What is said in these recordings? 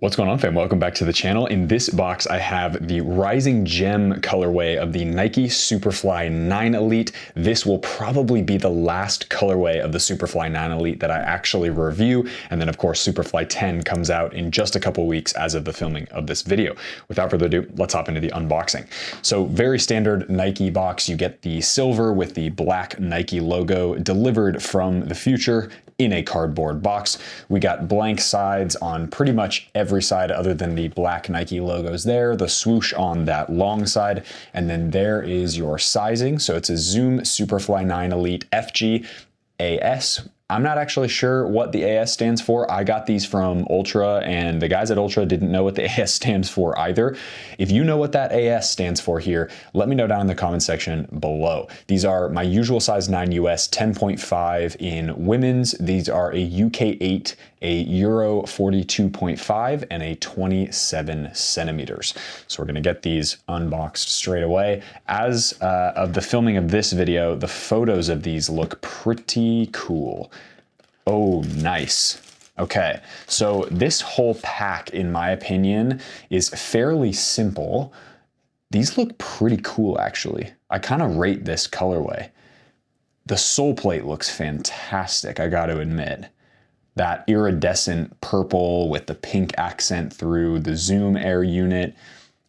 What's going on, fam? Welcome back to the channel. In this box, I have the Rising Gem colorway of the Nike Superfly 9 Elite. This will probably be the last colorway of the Superfly 9 Elite that I actually review. And then of course, Superfly 10 comes out in just a couple weeks as of the filming of this video. Without further ado, let's hop into the unboxing. So very standard Nike box. You get the silver with the black Nike logo delivered from the future in a cardboard box. We got blank sides on pretty much every side other than the black Nike logos there, the swoosh on that long side, and then there is your sizing. So it's a Zoom Superfly 9 Elite FG AS. I'm not actually sure what the AS stands for. I got these from Ultra and the guys at Ultra didn't know what the AS stands for either. If you know what that AS stands for here, let me know down in the comment section below. These are my usual size 9 US, 10.5 in women's. These are a UK 8, a Euro 42.5, and a 27 centimeters. So we're gonna get these unboxed straight away. As of the filming of this video, the photos of these look pretty cool. Oh, nice. Okay, so this whole pack, in my opinion, is fairly simple. These look pretty cool, actually. I kind of rate this colorway. The sole plate looks fantastic, I got to admit. That iridescent purple with the pink accent through the Zoom Air unit,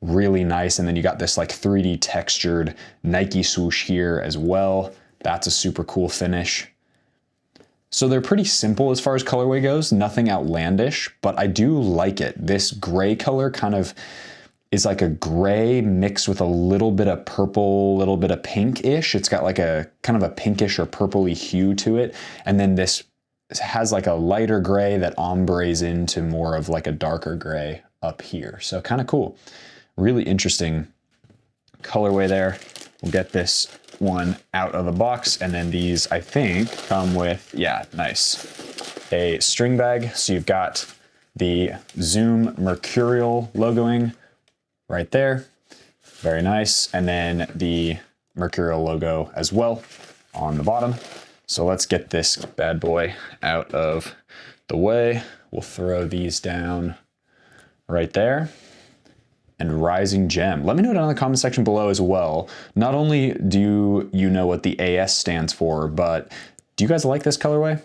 really nice. And then you got this like 3D textured Nike swoosh here as well. That's a super cool finish. So they're pretty simple as far as colorway goes, nothing outlandish, but I do like it. This gray color kind of is like a gray mixed with a little bit of purple, little bit of pink-ish. It's got like a kind of a pinkish or purpley hue to it. And then this has like a lighter gray that ombres into more of like a darker gray up here. So kind of cool. Really interesting colorway there. We'll get this one out of the box, and then these I think come with, yeah, nice, a string bag. So you've got the Zoom Mercurial logoing right there, very nice, and then the Mercurial logo as well on the bottom. So let's get this bad boy out of the way. We'll throw these down right there. And Rising Gem. Let me know down in the comment section below as well. Not only do you know what the AS stands for, but do you guys like this colorway?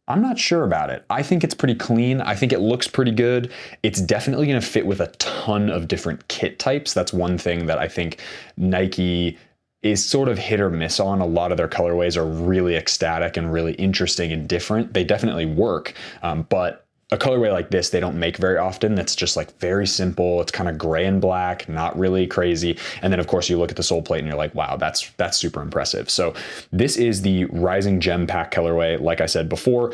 I'm not sure about it. I think it's pretty clean. I think it looks pretty good. It's definitely gonna fit with a ton of different kit types. That's one thing that I think Nike is sort of hit or miss on. A lot of their colorways are really ecstatic and really interesting and different. They definitely work, but a colorway like this, they don't make very often. That's just like very simple. It's kind of gray and black, not really crazy. And then of course you look at the sole plate and you're like, wow, that's super impressive. So this is the Rising Gem pack colorway. Like I said before,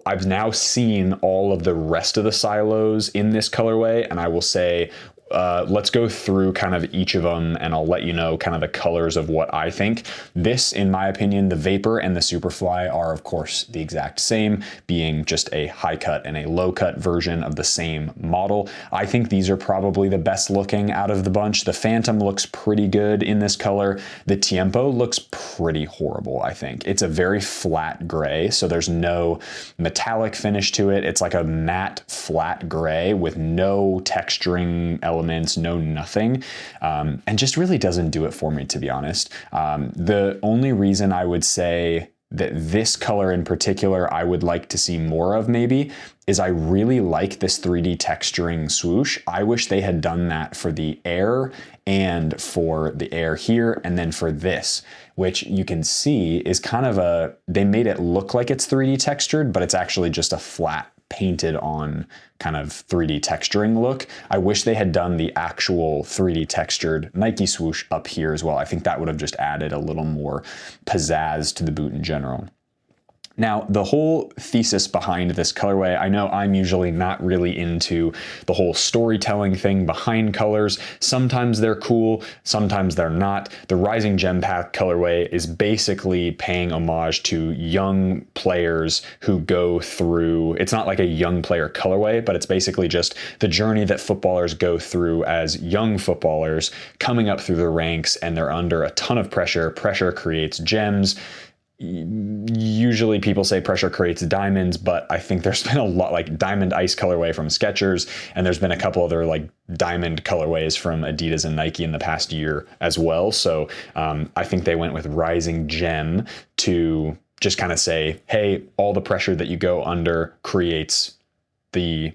I've now seen all of the rest of the silos in this colorway, and I will say, let's go through kind of each of them and I'll let you know kind of the colors of what I think. This, in my opinion, the Vapor and the Superfly are of course the exact same, being just a high cut and a low cut version of the same model. I think these are probably the best looking out of the bunch. The Phantom looks pretty good in this color. The Tiempo looks pretty horrible, I think. It's a very flat gray, so there's no metallic finish to it. It's like a matte flat gray with no texturing elements, no nothing, and just really doesn't do it for me, to be honest. The only reason I would say that this color in particular I would like to see more of maybe is I really like this 3D texturing swoosh. I wish they had done that for the Air and for the Air here, and then for this, which you can see is kind of they made it look like it's 3D textured, but it's actually just a flat painted on kind of 3D texturing look. I wish they had done the actual 3D textured Nike swoosh up here as well. I think that would have just added a little more pizzazz to the boot in general. Now, the whole thesis behind this colorway, I know I'm usually not really into the whole storytelling thing behind colors. Sometimes they're cool, sometimes they're not. The Rising Gem Pack colorway is basically paying homage to young players who go through, it's not like a young player colorway, but it's basically just the journey that footballers go through as young footballers coming up through the ranks, and they're under a ton of pressure. Pressure creates gems. Usually people say pressure creates diamonds, but I think there's been a lot, like diamond ice colorway from Skechers, and there's been a couple other like diamond colorways from Adidas and Nike in the past year as well. So I think they went with Rising Gem to just kind of say, hey, all the pressure that you go under creates the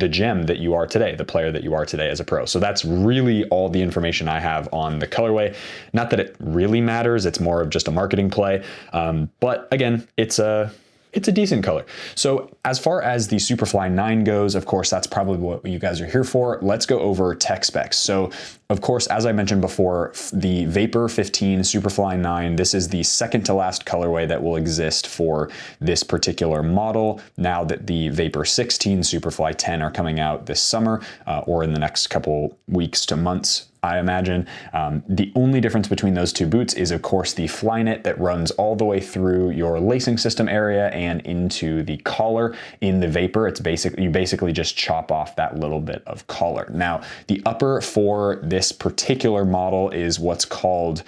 gem that you are today, the player that you are today as a pro. So that's really all the information I have on the colorway. Not that it really matters, it's more of just a marketing play. But again, it's a decent color. So as far as the Superfly 9 goes, of course, that's probably what you guys are here for. Let's go over tech specs. So of course, as I mentioned before, the Vapor 15 Superfly 9, this is the second to last colorway that will exist for this particular model. Now that the Vapor 16 Superfly 10 are coming out this summer or in the next couple weeks to months, I imagine. The only difference between those two boots is, of course, the Flyknit that runs all the way through your lacing system area and into the collar. In the Vapor, it's you basically just chop off that little bit of collar. Now, the upper for this particular model is what's called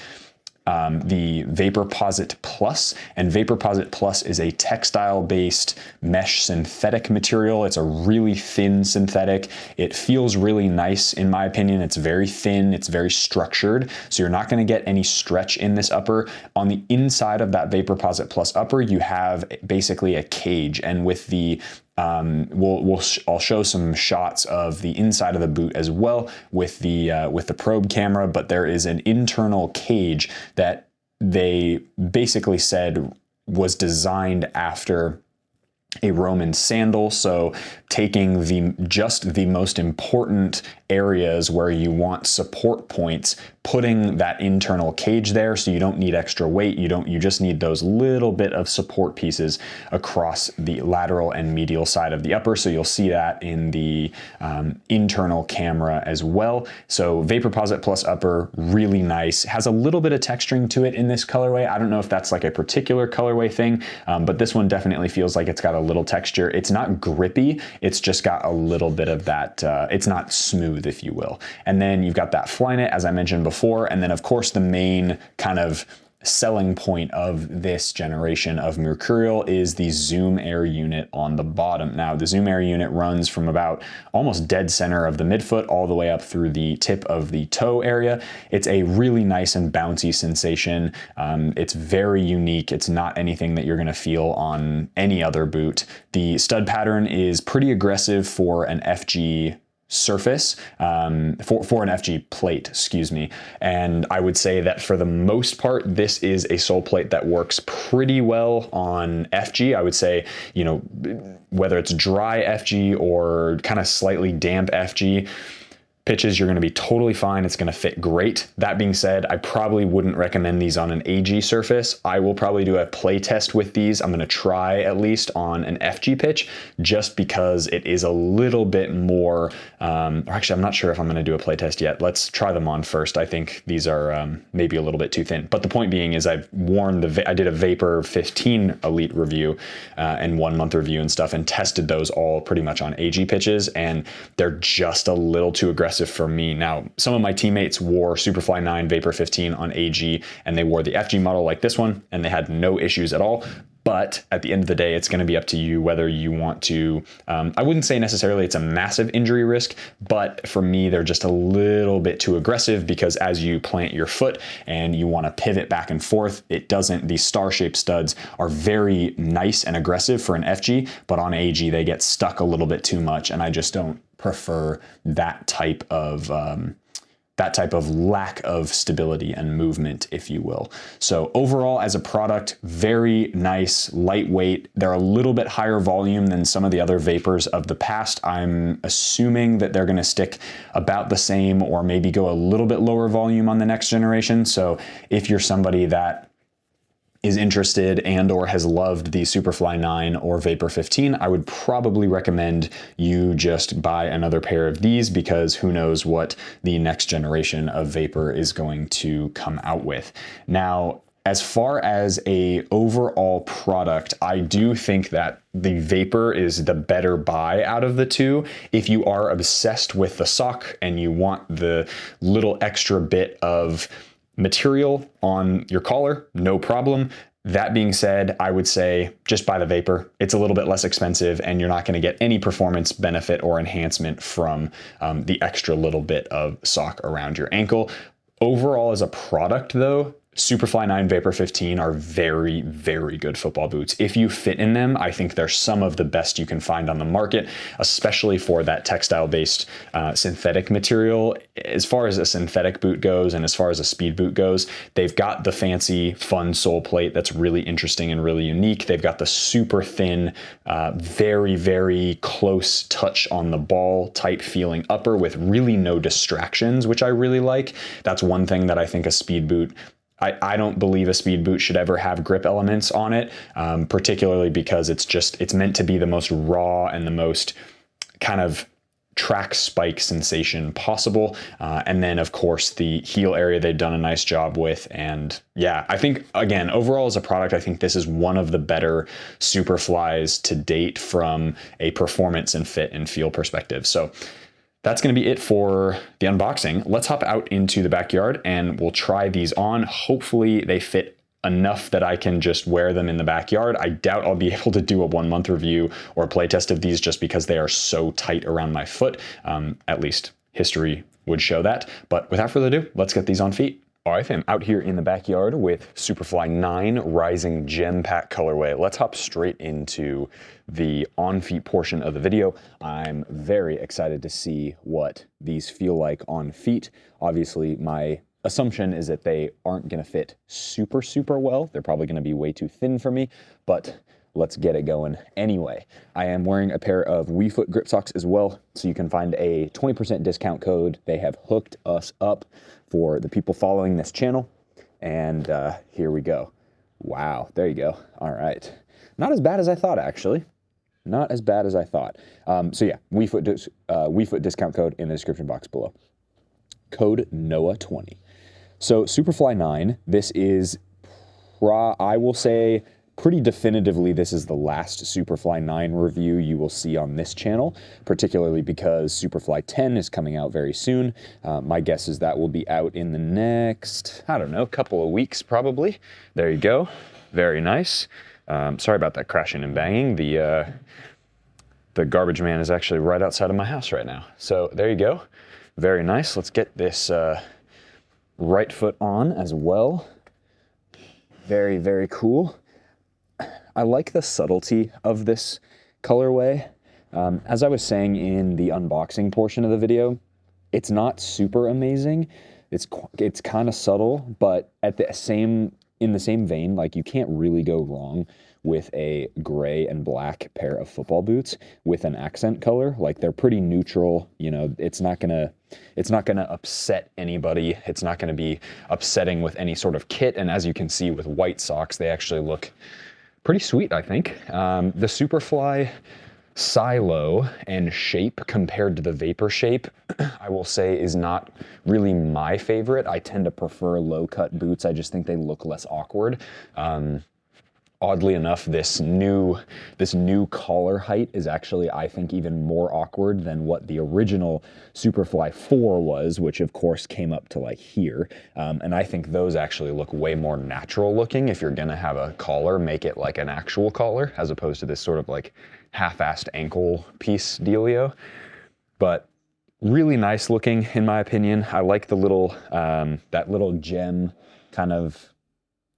the Vaporposit Plus, and Vaporposit Plus is a textile-based mesh synthetic material. It's a really thin synthetic. It feels really nice, in my opinion. It's very thin, it's very structured, so you're not gonna get any stretch in this upper. On the inside of that Vaporposit Plus upper, you have basically a cage, and with the I'll show some shots of the inside of the boot as well with the probe camera, but there is an internal cage that they basically said was designed after a Roman sandal. So taking just the most important areas where you want support points, putting that internal cage there so you don't need extra weight. You just need those little bit of support pieces across the lateral and medial side of the upper. So you'll see that in the internal camera as well. So Vaporposit Plus upper, really nice. Has a little bit of texturing to it in this colorway. I don't know if that's like a particular colorway thing, but this one definitely feels like it's got a little texture. It's not grippy, it's just got a little bit of that, it's not smooth, if you will. And then you've got that Flyknit, as I mentioned before, and then of course the main kind of selling point of this generation of Mercurial is the Zoom Air unit on the bottom. Now, the Zoom Air unit runs from about almost dead center of the midfoot all the way up through the tip of the toe area. It's a really nice and bouncy sensation. It's very unique. It's not anything that you're going to feel on any other boot. The stud pattern is pretty aggressive for an FG surface, for an FG plate, excuse me. And I would say that for the most part, this is a sole plate that works pretty well on FG. I would say, you know, whether it's dry FG or kind of slightly damp FG, pitches, you're going to be totally fine. It's going to fit great. That being said, I probably wouldn't recommend these on an AG surface. I will probably do a play test with these. I'm going to try at least on an FG pitch just because it is a little bit more, or actually, I'm not sure if I'm going to do a play test yet. Let's try them on first. I think these are maybe a little bit too thin. But the point being is I've worn I did a Vapor 15 Elite review and 1 month review and stuff and tested those all pretty much on AG pitches, and they're just a little too aggressive for me. Now, some of my teammates wore Superfly 9 Vapor 15 on AG and they wore the FG model like this one and they had no issues at all. But at the end of the day, it's going to be up to you whether you want to, I wouldn't say necessarily it's a massive injury risk, but for me, they're just a little bit too aggressive because as you plant your foot and you want to pivot back and forth, these star-shaped studs are very nice and aggressive for an FG, but on AG, they get stuck a little bit too much. And I just don't prefer that type of lack of stability and movement, if you will. So overall, as a product, very nice, lightweight. They're a little bit higher volume than some of the other Vapors of the past. I'm assuming that they're gonna stick about the same or maybe go a little bit lower volume on the next generation. So if you're somebody that is interested and or has loved the Superfly 9 or Vapor 15, I would probably recommend you just buy another pair of these because who knows what the next generation of Vapor is going to come out with. Now, as far as a overall product, I do think that the Vapor is the better buy out of the two. If you are obsessed with the sock and you want the little extra bit of material on your collar, no problem. That being said, I would say just buy the Vapor. It's a little bit less expensive and you're not going to get any performance benefit or enhancement from the extra little bit of sock around your ankle. Overall, as a product though, Superfly 9 Vapor 15 are very, very good football boots. If you fit in them, I think they're some of the best you can find on the market, especially for that textile-based synthetic material. As far as a synthetic boot goes and as far as a speed boot goes, they've got the fancy, fun sole plate that's really interesting and really unique. They've got the super thin, very, very close touch on the ball type feeling upper with really no distractions, which I really like. That's one thing that I think a speed boot, I don't believe a speed boot should ever have grip elements on it, particularly because it's meant to be the most raw and the most kind of track spike sensation possible. And then of course the heel area they've done a nice job with. And yeah, I think again, overall as a product, I think this is one of the better Superflies to date from a performance and fit and feel perspective. So that's going to be it for the unboxing. Let's hop out into the backyard and we'll try these on. Hopefully they fit enough that I can just wear them in the backyard. I doubt I'll be able to do a 1 month review or play test of these just because they are so tight around my foot. At least history would show that. But without further ado, let's get these on feet. All right, I'm out here in the backyard with Superfly 9 Rising Gem Pack colorway. Let's hop straight into the on-feet portion of the video. I'm very excited to see what these feel like on feet. Obviously, my assumption is that they aren't gonna fit super, super well. They're probably gonna be way too thin for me, but let's get it going anyway. I am wearing a pair of WeFoot grip socks as well, so you can find a 20% discount code. They have hooked us up for the people following this channel. And here we go. Wow, there you go. All right. Not as bad as I thought, actually. Not as bad as I thought. So yeah, WeFoot discount code in the description box below. Code NOAH20. So Superfly 9, this is, I will say, pretty definitively, this is the last Superfly 9 review you will see on this channel, particularly because Superfly 10 is coming out very soon. My guess is that will be out in the next, I don't know, couple of weeks probably. There you go. Very nice. Sorry about that crashing and banging. The garbage man is actually right outside of my house right now. So there you go. Very nice. Let's get this right foot on as well. Very, very cool. I like the subtlety of this colorway. As I was saying in the unboxing portion of the video, it's not super amazing. It's kind of subtle, but in the same vein, like you can't really go wrong with a gray and black pair of football boots with an accent color. Like they're pretty neutral, you know, it's not gonna upset anybody. It's not gonna be upsetting with any sort of kit. And as you can see with white socks, they actually look pretty sweet, I think. The Superfly silo and shape compared to the Vapor shape, I will say is not really my favorite. I tend to prefer low-cut boots. I just think they look less awkward. Oddly enough, this new collar height is actually, I think, even more awkward than what the original Superfly 4 was, which of course came up to like here. And I think those actually look way more natural looking. If you're gonna have a collar, make it like an actual collar, as opposed to this sort of like half-assed ankle piece dealio. But really nice looking, in my opinion. I like the little, that little gem kind of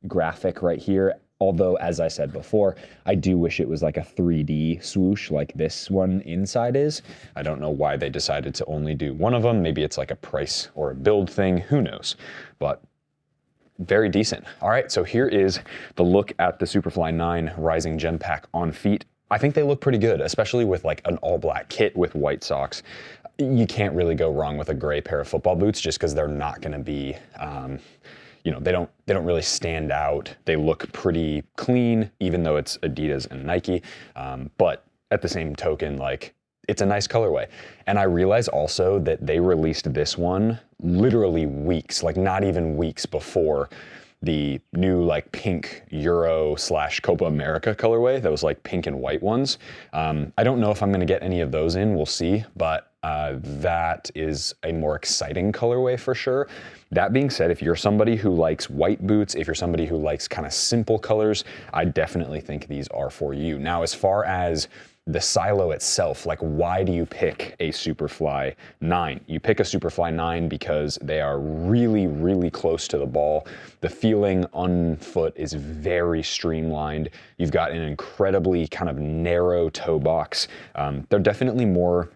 graphic right here. Although, as I said before, I do wish it was like a 3D swoosh like this one inside is. I don't know why they decided to only do one of them. Maybe it's like a price or a build thing, who knows? But very decent. All right, so here is the look at the Superfly 9 Rising Gem Pack on feet. I think they look pretty good, especially with like an all black kit with white socks. You can't really go wrong with a gray pair of football boots just because they're not gonna be, you know, they don't really stand out. They look pretty clean, even though it's Adidas and Nike. But at the same token, like, it's a nice colorway. And I realize also that they released this one literally weeks, like not even weeks before the new like pink Euro / Copa America colorway, those like pink and white ones. I don't know if I'm gonna get any of those in, we'll see, but that is a more exciting colorway for sure. That being said, if you're somebody who likes white boots, if you're somebody who likes kind of simple colors, I definitely think these are for you. Now, as far as the silo itself, like why do you pick a Superfly 9? You pick a Superfly 9 because they are really, really close to the ball. The feeling on foot is very streamlined. You've got an incredibly kind of narrow toe box. They're definitely more,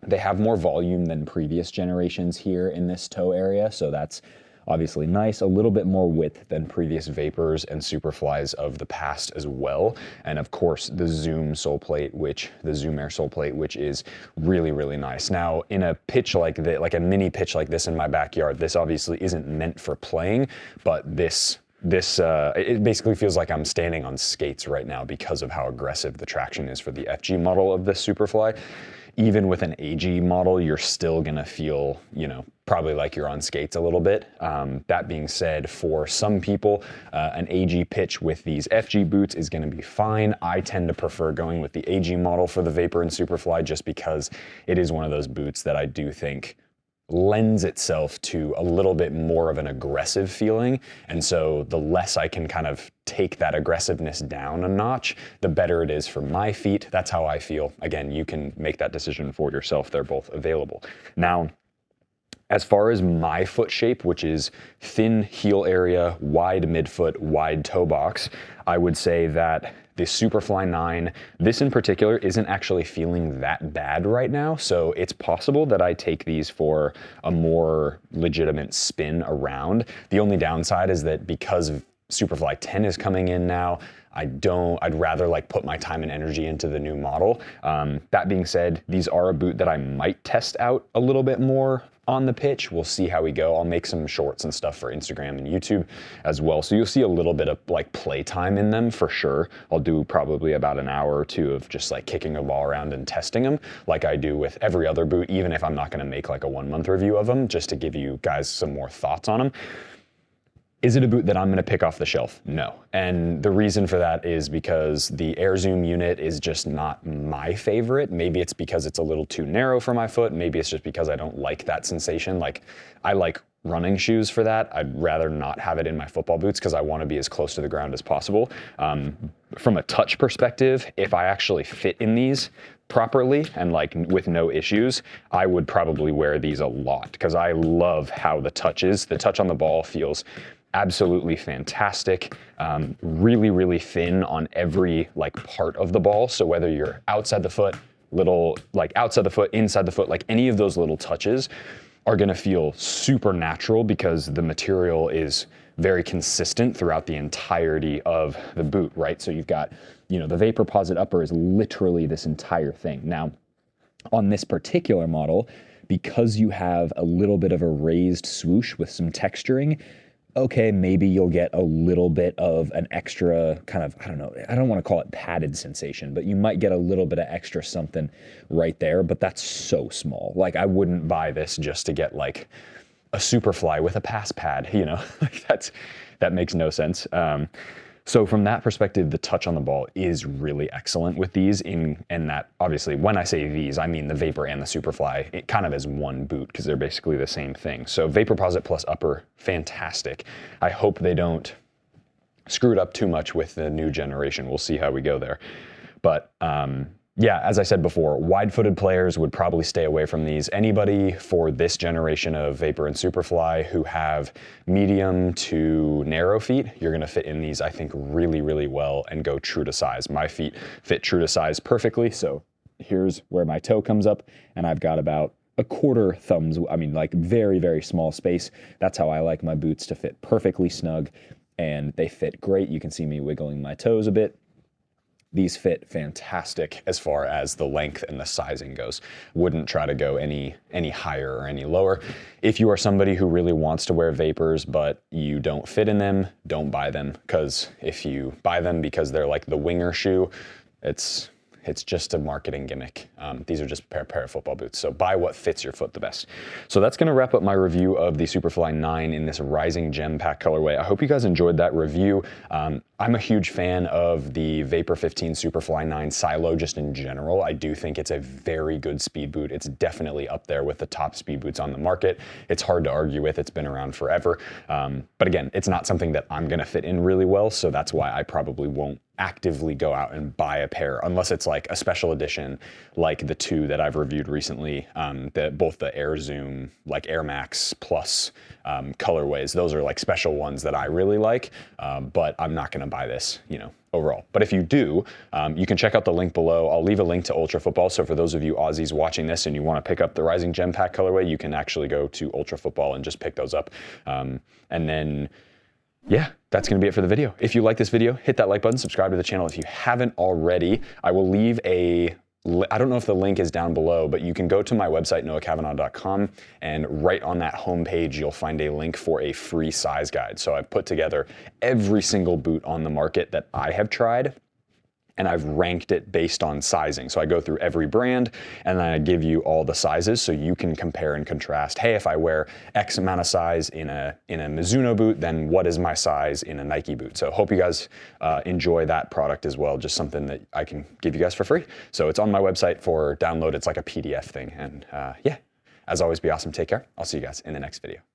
they have more volume than previous generations here in this toe area, so that's obviously nice. A little bit more width than previous Vapors and Superflies of the past as well. And of course, the Zoom sole plate, the Zoom Air sole plate, which is really, really nice. Now, in a pitch like this, like a mini pitch like this in my backyard, this obviously isn't meant for playing, but it basically feels like I'm standing on skates right now because of how aggressive the traction is for the FG model of this Superfly. Even with an AG model, you're still gonna feel, probably like you're on skates a little bit. That being said, for some people, an AG pitch with these FG boots is gonna be fine. I tend to prefer going with the AG model for the Vapor and Superfly just because it is one of those boots that I do think lends itself to a little bit more of an aggressive feeling. And so the less I can kind of take that aggressiveness down a notch, the better it is for my feet. That's how I feel. Again, you can make that decision for yourself. They're both available. Now, as far as my foot shape, which is thin heel area, wide midfoot, wide toe box, I would say that the Superfly 9, this in particular isn't actually feeling that bad right now, so it's possible that I take these for a more legitimate spin around. The only downside is that because Superfly 10 is coming in now, I'd rather like put my time and energy into the new model. That being said, these are a boot that I might test out a little bit more on the pitch. We'll see how we go. I'll make some shorts and stuff for Instagram and YouTube as well. So you'll see a little bit of like play time in them for sure. I'll do probably about an hour or two of just like kicking a ball around and testing them like I do with every other boot, even if I'm not gonna make like a 1 month review of them, just to give you guys some more thoughts on them. Is it a boot that I'm gonna pick off the shelf? No. And the reason for that is because the Air Zoom unit is just not my favorite. Maybe it's because it's a little too narrow for my foot. Maybe it's just because I don't like that sensation. Like, I like running shoes for that. I'd rather not have it in my football boots because I wanna be as close to the ground as possible. From a touch perspective, if I actually fit in these properly and like with no issues, I would probably wear these a lot because I love how the touch is. The touch on the ball feels absolutely fantastic, really, really thin on every like part of the ball. So whether you're outside the foot, outside the foot, inside the foot, like any of those little touches are gonna feel super natural because the material is very consistent throughout the entirety of the boot, right? So you've got, the Vapor Posit upper is literally this entire thing. Now, on this particular model, because you have a little bit of a raised swoosh with some texturing, okay, maybe you'll get a little bit of an extra kind of, I don't want to call it padded sensation, but you might get a little bit of extra something right there, but that's so small. Like, I wouldn't buy this just to get like a Superfly with a pass pad, like that makes no sense. So from that perspective, the touch on the ball is really excellent with these and that obviously when I say these, I mean the Vapor and the Superfly, it kind of is one boot because they're basically the same thing. So Vapor Posit plus upper, fantastic. I hope they don't screw it up too much with the new generation. We'll see how we go there. But yeah, as I said before, wide-footed players would probably stay away from these. Anybody for this generation of Vapor and Superfly who have medium to narrow feet, you're gonna fit in these, I think, really, really well and go true to size. My feet fit true to size perfectly, so here's where my toe comes up, and I've got about a quarter thumbs, like very, very small space. That's how I like my boots to fit perfectly snug, and they fit great. You can see me wiggling my toes a bit. These fit fantastic as far as the length and the sizing goes. Wouldn't try to go any higher or any lower. If you are somebody who really wants to wear Vapors but you don't fit in them, don't buy them, because if you buy them because they're like the winger shoe, it's It's just a marketing gimmick. These are just a pair of football boots. So buy what fits your foot the best. So that's gonna wrap up my review of the Superfly 9 in this Rising Gem Pack colorway. I hope you guys enjoyed that review. I'm a huge fan of the Vapor 15 Superfly 9 Silo just in general. I do think it's a very good speed boot. It's definitely up there with the top speed boots on the market. It's hard to argue with, it's been around forever. But again, it's not something that I'm gonna fit in really well, so that's why I probably won't actively go out and buy a pair unless it's like a special edition like the two that I've reviewed recently, both the Air Zoom, like Air Max Plus colorways. Those are like special ones that I really like, but I'm not gonna buy this, you know, overall. But if you do, you can check out the link below. I'll leave a link to Ultra Football, so for those of you Aussies watching this and you wanna pick up the Rising Gem Pack colorway, you can actually go to Ultra Football and just pick those up. And then yeah, that's gonna be it for the video. If you like this video, hit that like button, subscribe to the channel if you haven't already. I will leave I don't know if the link is down below, but you can go to my website, noahcavanaugh.com, and right on that homepage, you'll find a link for a free size guide. So I've put together every single boot on the market that I have tried, and I've ranked it based on sizing. So I go through every brand and then I give you all the sizes so you can compare and contrast. Hey, if I wear X amount of size in a Mizuno boot, then what is my size in a Nike boot? So hope you guys enjoy that product as well. Just something that I can give you guys for free. So it's on my website for download. It's like a PDF thing. And yeah, as always, be awesome. Take care. I'll see you guys in the next video.